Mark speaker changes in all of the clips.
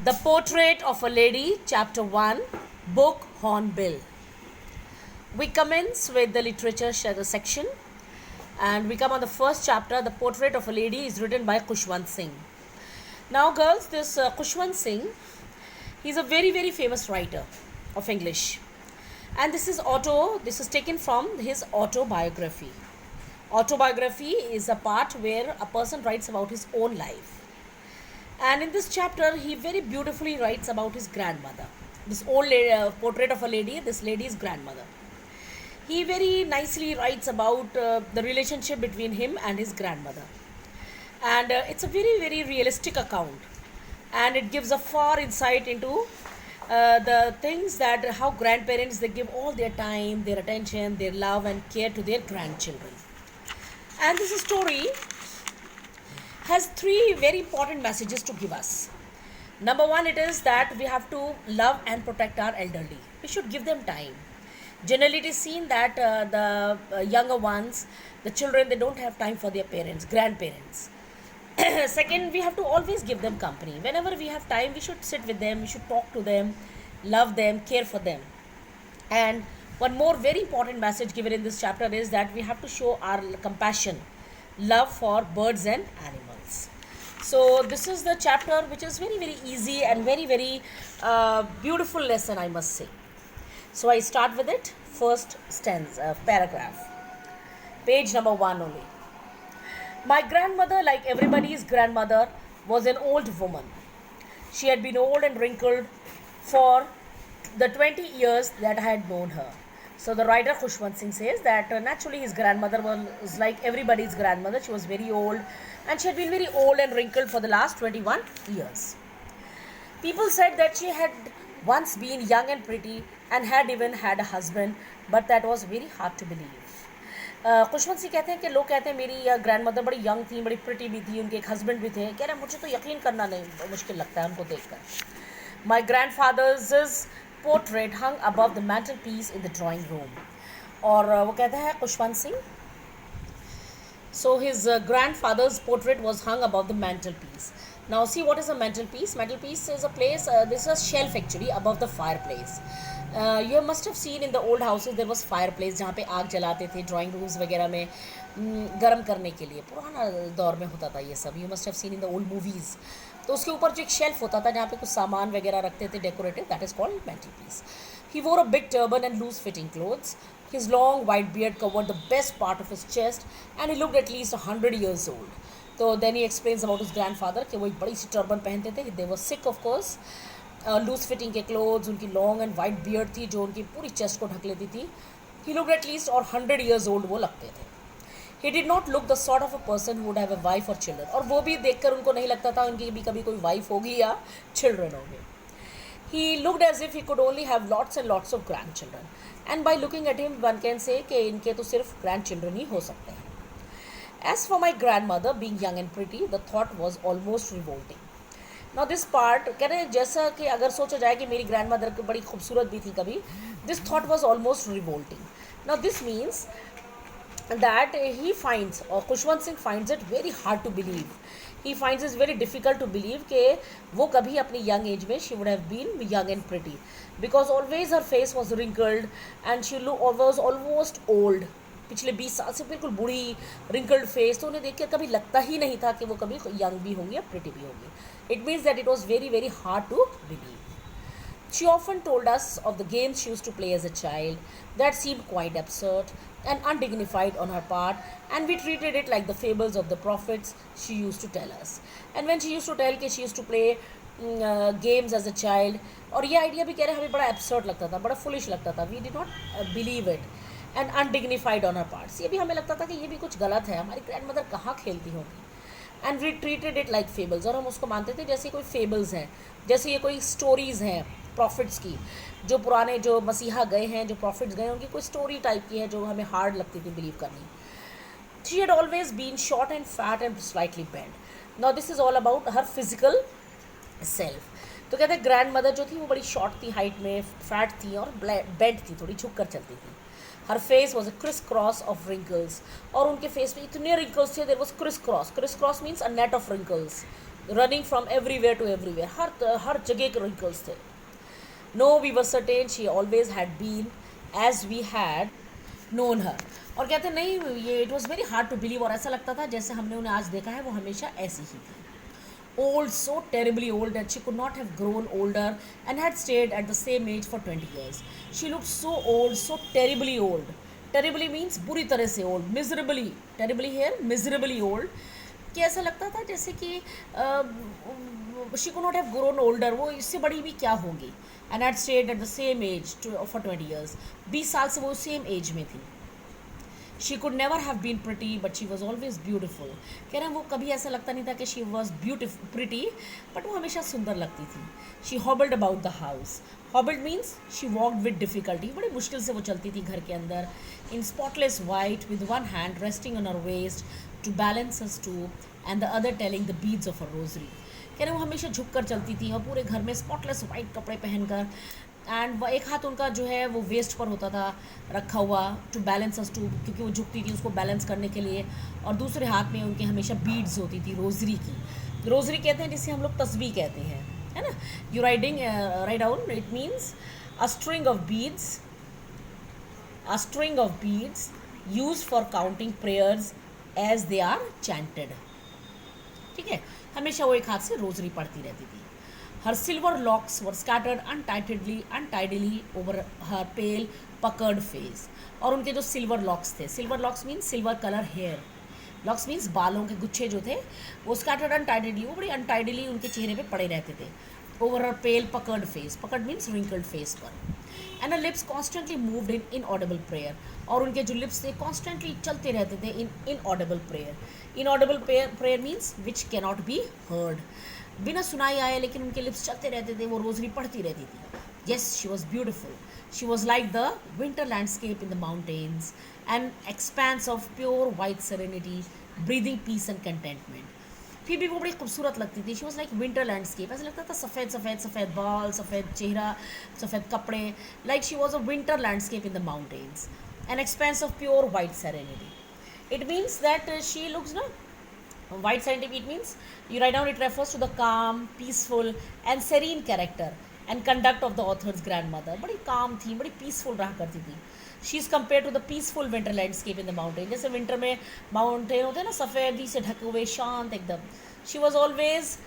Speaker 1: The Portrait of a Lady, Chapter 1, Book Hornbill. We commence with the literature section and we come on the first chapter. The Portrait of a Lady is written by Khushwant Singh. Now, girls, this Khushwant Singh, he's a very, very famous writer of English. And this is taken from his autobiography. Autobiography is a part where a person writes about his own life. And in this chapter, he very beautifully writes about his grandmother. This old portrait of a lady, this lady's grandmother. He very nicely writes about the relationship between him and his grandmother. And it's a very, very realistic account. And it gives a far insight into the things that how grandparents, they give all their time, their attention, their love and care to their grandchildren. And this story has three very important messages to give us. Number one, it is that we have to love and protect our elderly. We should give them time. Generally, it is seen that the younger ones, the children, they don't have time for their parents, grandparents. Second, we have to always give them company. Whenever we have time, we should sit with them, we should talk to them, love them, care for them. And one more very important message given in this chapter is that we have to show our compassion, love for birds and animals. So this is the chapter which is very, very easy and very, very beautiful lesson, I must say. So I start with it. First stanza, paragraph, page number 1 only. My grandmother, like everybody's grandmother, was an old woman. She had been old and wrinkled for the 20 years that I had known her. So the writer Khushwant Singh says that naturally his grandmother was like everybody's grandmother. She was very old and she had been very old and wrinkled for the last 21 years. People said that she had once been young and pretty and had even had a husband, but that was very hard to believe. Khushwant Singh कहते हैं कि लोग कहते हैं मेरी grandmother बड़ी young थी, बड़ी प्रिटी भी थी, उनके एक हस्बैंड भी थे. कह रहे हैं मुझे तो यकीन करना नहीं मुश्किल लगता है उनको देखकर. My grandfather's portrait hung above the mantelpiece in the drawing room. और वो कहता है Khushwant Singh, so his grandfather's portrait was hung above the mantelpiece. Now see, what is a mantelpiece? Mantelpiece is a place, this is a shelf actually above the fireplace. You must have seen in the old houses there was fireplace जहाँ पे आग जलाते थे drawing rooms वगैरह में गर्म करने के लिए. पुराना दौर में होता था ये सब. You must have seen in the old movies. तो उसके ऊपर जो एक शेल्फ होता था जहाँ पे कुछ सामान वगैरह रखते थे decorative, that is called mantelpiece. He wore a big turban and loose fitting clothes. His long white beard covered the best part of his chest and he looked at least 100 years old. तो then he explains about his grandfather कि वो एक बड़ी सी turban पहनते थे. They were sick of course. Loose fitting के clothes, उनकी लॉन्ग एंड वाइट बियर्ड थी जो उनकी पूरी चेस्ट को ढक लेती थी. ही लुक्ड एटलीस्ट और 100 years old वो लगते थे. He did not look the sort of a person who would have a wife or children. और वो भी देखकर उनको नहीं लगता था उनकी भी कभी कोई वाइफ होगी या चिल्ड्रन होंगे. He looked as if he could only have lots and lots of grandchildren. And by looking at him, one can say कि इनके तो सिर्फ grandchildren ही हो सकते हैं. As for my grandmother being young and pretty, the thought was almost revolting. Now this part कह रहे हैं जैसा कि अगर सोचा जाए कि मेरी grandmother बड़ी खूबसूरत भी थी कभी, this thought was almost revolting. Now this means that he finds, or Khushwant Singh finds it very hard to believe. He finds it very difficult to believe कि वो कभी अपनी young age में she would have been young and pretty, because always her face was wrinkled and she was almost old. पिछले 20 साल से बिल्कुल बूढ़ी wrinkled face, तो उन्हें देख कर कभी लगता ही नहीं था कि वो कभी young भी होंगी या pretty भी होंगी. It means that it was very, very hard to believe. She often told us of the games she used to play as a child that seemed quite absurd and undignified on her part, and we treated it like the fables of the prophets she used to tell us. And when she used to tell that she used to play games as a child, और ये idea भी कह रहे हैं हमें बड़ा absurd लगता था, बड़ा foolish लगता था. We did not believe it. And undignified on her part. ये भी हमें लगता था कि ये भी कुछ गलत है, हमारी ग्रैंडमदर कहाँ खेलती होगी. And we treated it like fables. और हम उसको मानते थे जैसे कोई fables हैं, जैसे ये कोई stories हैं प्रॉफिट्स की, जो पुराने जो मसीहा गए हैं, जो प्रॉफिट्स गए, उनकी कोई स्टोरी टाइप की है जो हमें हार्ड लगती थी बिलीव करनी. She had always been short and fat and slightly bent. Now this is all about her physical self. तो कहते हैं ग्रैंड मदर जो थी वो बड़ी शॉर्ट थी हाइट में, फैट थी और बेंड थी, थोड़ी झुक कर चलती थी. हर face was a criss cross of wrinkles. और उनके फेस में इतने रिंकल्स थे, there was criss cross. Criss cross means a net of wrinkles. running from everywhere to everywhere. हर जगह के wrinkles थे. No, we were certain she always had been as we had known her. और कहते नहीं, ये it was very hard to believe, और ऐसा लगता था जैसे हमने उन्हें आज देखा है वो हमेशा ऐसी ही थी. Old, so terribly old that she could not have grown older and had stayed at the same age for 20 years. She looked so old, so terribly old. Terribly means बुरी तरह से old, miserably, terribly here, miserably old. कि ऐसा लगता था जैसे कि she could not have grown older, वो इससे बड़ी भी क्या होगी. And had stayed at the same age for 20 years. 20 साल से वो same age में थी. She could never have been pretty, but she was always beautiful. कह रहे हैं वो कभी ऐसा लगता नहीं था कि she was beautiful, pretty, but वो हमेशा सुंदर लगती थी. She hobbled about the house. Hobbled means she walked with difficulty. बड़ी मुश्किल से वो चलती थी घर के अंदर. In spotless white, with one hand resting on her waist to balance her stoop, and the other telling the beads of her rosary. कह रहे वो हमेशा झुक कर चलती थी और पूरे घर में स्पॉटलेस वाइट कपड़े पहनकर, एंड एक हाथ उनका जो है वो वेस्ट पर होता था रखा हुआ, टू बैलेंस अस टू, क्योंकि वो झुकती थी उसको बैलेंस करने के लिए, और दूसरे हाथ में उनके हमेशा बीड्स होती थी रोजरी की. रोजरी कहते हैं जिसे हम लोग तस्बीह कहते हैं, है ना. You write down, it means a string of beads use for counting prayers as they are chanted. ठीक है, हमेशा वो एक हाथ से रोजरी पढ़ती रहती थी. Her silver locks were scattered untidily over her pale, puckered face. और उनके जो silver locks थे, silver locks means silver color hair. Locks means बालों के गुच्छे जो थे वो scattered untidily, वो बड़ी untidily उनके चेहरे पे पड़े रहते थे. Over her pale, puckered face. Puckered means wrinkled face पर. And her lips constantly moved in inaudible prayer. और उनके जो lips थे constantly चलते रहते थे in inaudible prayer. Inaudible prayer means which cannot be heard. बिना सुनाई आए लेकिन उनके लिप्स चलते रहते थे, वो रोजरी पढ़ती रहती थी. Yes, she was beautiful. She was like the winter landscape in the mountains, an expanse of pure white serenity, breathing peace and contentment. फिर भी वो बड़ी खूबसूरत लगती थी. She was like winter landscape. ऐसा लगता था सफ़ेद सफ़ेद सफ़ेद बाल, सफ़ेद चेहरा, सफ़ेद कपड़े. Like she was a winter landscape in the mountains, an expanse of pure white serenity. It means that she looks white serenity. It means, you write down, it refers to the calm, peaceful and serene character and conduct of the author's grandmother. बड़ी calm थी, बड़ी peaceful रहा करती थी. She is compared to the peaceful winter landscape in the mountain. जैसे winter में mountain होते हैं ना सफ़ेदी से ढके हुए शांत एकदम. She was always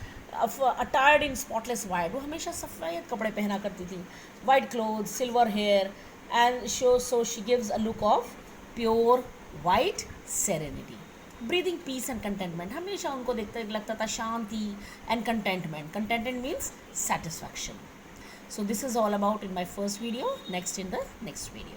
Speaker 1: attired in spotless white. वो हमेशा सफ़ेद कपड़े पहना करती थी. White clothes, silver hair, and so she gives a look of pure white serenity. Breathing peace and contentment, हमेशा उनको देखते लगता था शांति and contentment. Contentment means satisfaction. So this is all about in my first video. Next in the next video.